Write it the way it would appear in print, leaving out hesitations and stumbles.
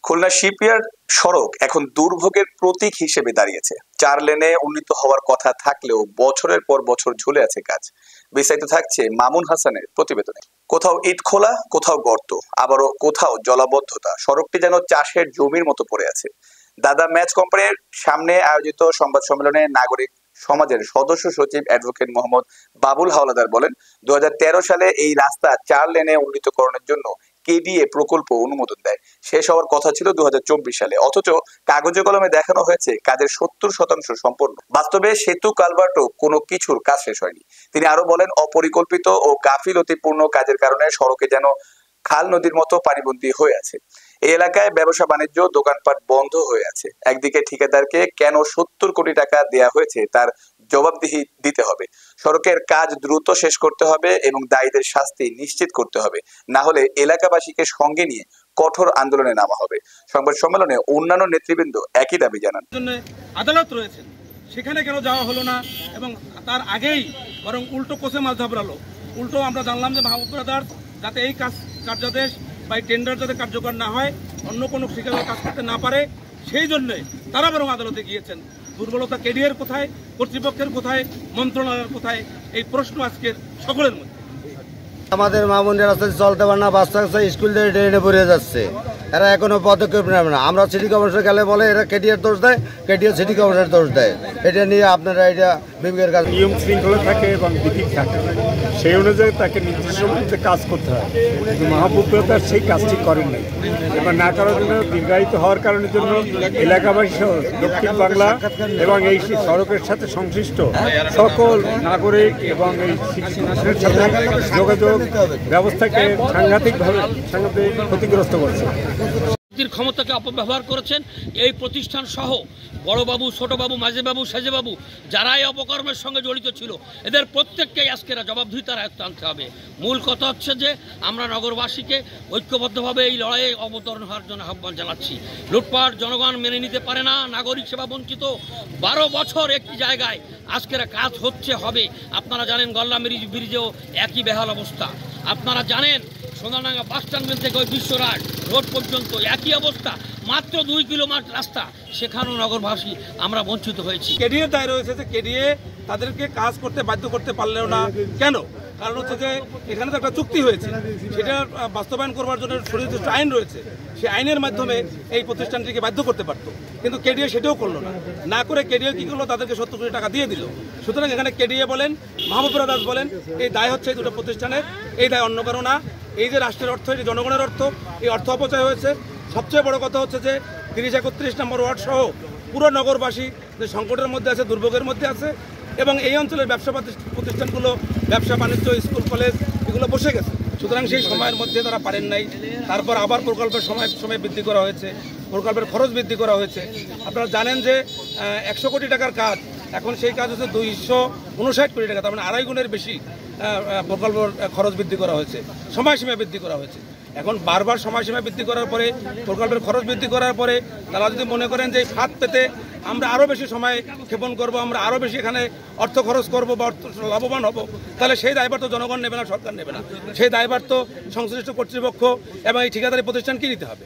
Khulna shipyard সড়ক এখন দুর্ভোগের প্রতীক হিসেবে দাঁড়িয়েছে। 4 লেনে উন্নীত হওয়ার কথা থাকলেও বছরের পর বছর ঝুলে আছে কাজ। বিস্তারিত থাকছে মামুন হাসানের প্রতিবেদনে। কোথাও ইট খোলা, কোথাও গর্ত, আবারও কোথাও জলাবদ্ধতা। সড়কটি যেন চাষের জমির মতো পড়ে আছে। দাদা ম্যাচ কোম্পানির সামনে আয়োজিত সংবাদ সম্মেলনে নাগরিক সমাজের সদস্য সচিব অ্যাডভোকেট মোহাম্মদ বাবুল হাওলাদার বলেন, 2013 সালে এই রাস্তা 4 লেনে উন্নীতকরণের জন্য কেডিএ প্রকল্প অনুমোদন দেয়। শেষ হওয়ার কথা ছিল 2024 সালে, অথচ কাগজে কলমে দেখানো হয়েছে কাজের 70% সম্পন্ন। বাস্তবে সেতু কালভার্টও কোনো কিছুর কাজ শেষ হয়নি। তিনি আরো বলেন, অপরিকল্পিত ও গাফিলতিপূর্ণ কাজের কারণে সড়কে যেন খাল নদীর মতো পানিবন্দী হয়ে আছে। এই এলাকায় ব্যবসা বাণিজ্য, দোকানপাট বন্ধ হয়ে আছে। একদিকে ঠিকাদারকে কেন 70 কোটি টাকা দেয়া হয়েছে তার জবাবদিহি দিতে হবে। সড়কের কাজ দ্রুত শেষ করতে হবে এবং দায়ীদের শাস্তি নিশ্চিত করতে হবে, না হলে এলাকাবাসীকে সঙ্গে নিয়ে কঠোর আন্দোলনে নামা হবে। সংবাদ সম্মেলনে অন্যান্য নেতৃবৃন্দ একই দাবি জানান। আদালত রয়েছে, সেখানে কেন যাওয়া হলো না এবং তার আগেই বরং উল্টো কোষে মাছ ধরালো। উল্টো আমরা জানলাম যে মাহবুব ব্রাদার্স যাতে এই কার্যাদেশ বা টেন্ডার যাতে কার্যকর না হয়, অন্য কোনো ঠিকাদার কাজ করতে না পারে, সেই জন্যে তারা বরং আদালতে গিয়েছেন। দুর্বলতা কেডিএর কোথায়, কর্তৃপক্ষের কোথায়, মন্ত্রণালয়ের কোথায়, এই প্রশ্ন আজকের সকলের মধ্যে। আমাদের মা বোনের রাস্তায় চলতে পারে না, বাচ্চা কাচ্চা স্কুল থেকে ট্রেনে পড়ে যাচ্ছে, এরা এখনো পদক্ষেপ নেবে না। আমরা সিটি কমিশনার গেলে বলে এরা কেডিআর দোষ দেয়, কেডিআর সিটি কমিশনার দোষ দেয়। এটা নিয়ে আপনারা এটা বিবেকের কাজ। নিয়ম শৃঙ্খলা থাকে এবং বিধি থাকে, সেই অনুযায়ী তাকে নির্দিষ্ট মধ্যে কাজ করতে হয়। কিন্তু মাহবুব ব্রাদার্স সেই কাজটি করেন নাই। এবার না করার জন্য দীর্ঘায়িত হওয়ার কারণের জন্য এলাকাবাসী সহ দক্ষিণ বাংলা এবং এই সড়কের সাথে সংশ্লিষ্ট সকল নাগরিক এবং এই শিক্ষার সাথে যোগাযোগ ব্যবস্থাকে সাংঘাতিক ক্ষতিগ্রস্ত করছে। ক্ষমতাকে অপব্যবহার করেছেন এই প্রতিষ্ঠান সহ বড়বাবু, ছোটবাবু, মাঝেবাবু, সাজেবাবু যারা এই অপকর্মের সঙ্গে জড়িত ছিল, এদের প্রত্যেককেই আজকে জবাবদিহিতার আয়ত্ত আনতে হবে। মূল কথা হচ্ছে যে আমরা নগরবাসীকে ঐক্যবদ্ধভাবে এই লড়াইয়ে অবতরণ হওয়ার জন্য আহ্বান জানাচ্ছি। লুটপাট জনগণ মেনে নিতে পারে না, নাগরিক সেবা বঞ্চিত। 12 বছর একটি জায়গায় আজকের কাজ হচ্ছে হবে। আপনারা জানেন গল্লা ব্রিজেও একই বেহাল অবস্থা। আপনারা জানেন সোনাডাঙ্গা বাস টার্মিনাল থেকে ওই বিশ্বরাজ রোড পর্যন্ত একই অবস্থা, মাত্র 2 কিলোমিটার রাস্তা, সেখানেও নগরবাসী আমরা বঞ্চিত হয়েছি। কেডিএ দায় রয়েছে যে কেডিএ তাদেরকে কাজ করতে বাধ্য করতে পারলেও না কেন? কারণ হচ্ছে যে এখানে তো একটা চুক্তি হয়েছে, সেটা বাস্তবায়ন করবার জন্য সুনির্দিষ্ট আইন রয়েছে। সেই আইনের মাধ্যমে এই প্রতিষ্ঠানটিকে বাধ্য করতে পারতো, কিন্তু কেডিএ সেটাও করলো না। না করে কেডিএ কি করলো, তাদেরকে 70 কোটি টাকা দিয়ে দিল। সুতরাং এখানে কেডিএ বলেন, মাহবুব ব্রাদার্স বলেন, এই দায় হচ্ছে এই দুটো প্রতিষ্ঠানের, এই দায় অন্য কারো না। এই যে রাষ্ট্রের অর্থ, এটি জনগণের অর্থ, এই অর্থ অপচয় হয়েছে। সবচেয়ে বড় কথা হচ্ছে যে 30-31 নম্বর ওয়ার্ড সহ পুরো নগরবাসী যে সংকটের মধ্যে আছে, দুর্ভোগের মধ্যে আছে, এবং এই অঞ্চলের ব্যবসা প্রতিষ্ঠানগুলো, ব্যবসা বাণিজ্য, স্কুল কলেজ এগুলো বসে গেছে। সুতরাং সেই সময়ের মধ্যে তারা পারেন নাই। তারপর আবার প্রকল্পের সময় বৃদ্ধি করা হয়েছে, প্রকল্পের খরচ বৃদ্ধি করা হয়েছে। আপনারা জানেন যে 100 কোটি টাকার কাজ, এখন সেই কাজ হচ্ছে 259 কোটি টাকা, তার মানে 2.5 গুণের বেশি প্রকল্পের খরচ বৃদ্ধি করা হয়েছে, সময়সীমা বৃদ্ধি করা হয়েছে। এখন বারবার সময়সীমা বৃদ্ধি করার পরে, প্রকল্পের খরচ বৃদ্ধি করার পরে তারা যদি মনে করেন যে ফাঁদ পেতে আমরা আরও বেশি সময় ক্ষেপণ করব, আমরা আরও বেশি এখানে অর্থ খরচ করব বা অর্থ লাভবান হব, তাহলে সেই দায়ভার তো জনগণ নেবে না, সরকার নেবে না। সেই দায়ভার তো সংশ্লিষ্ট কর্তৃপক্ষ এবং এই ঠিকাদারি প্রতিষ্ঠানকে নিতে হবে।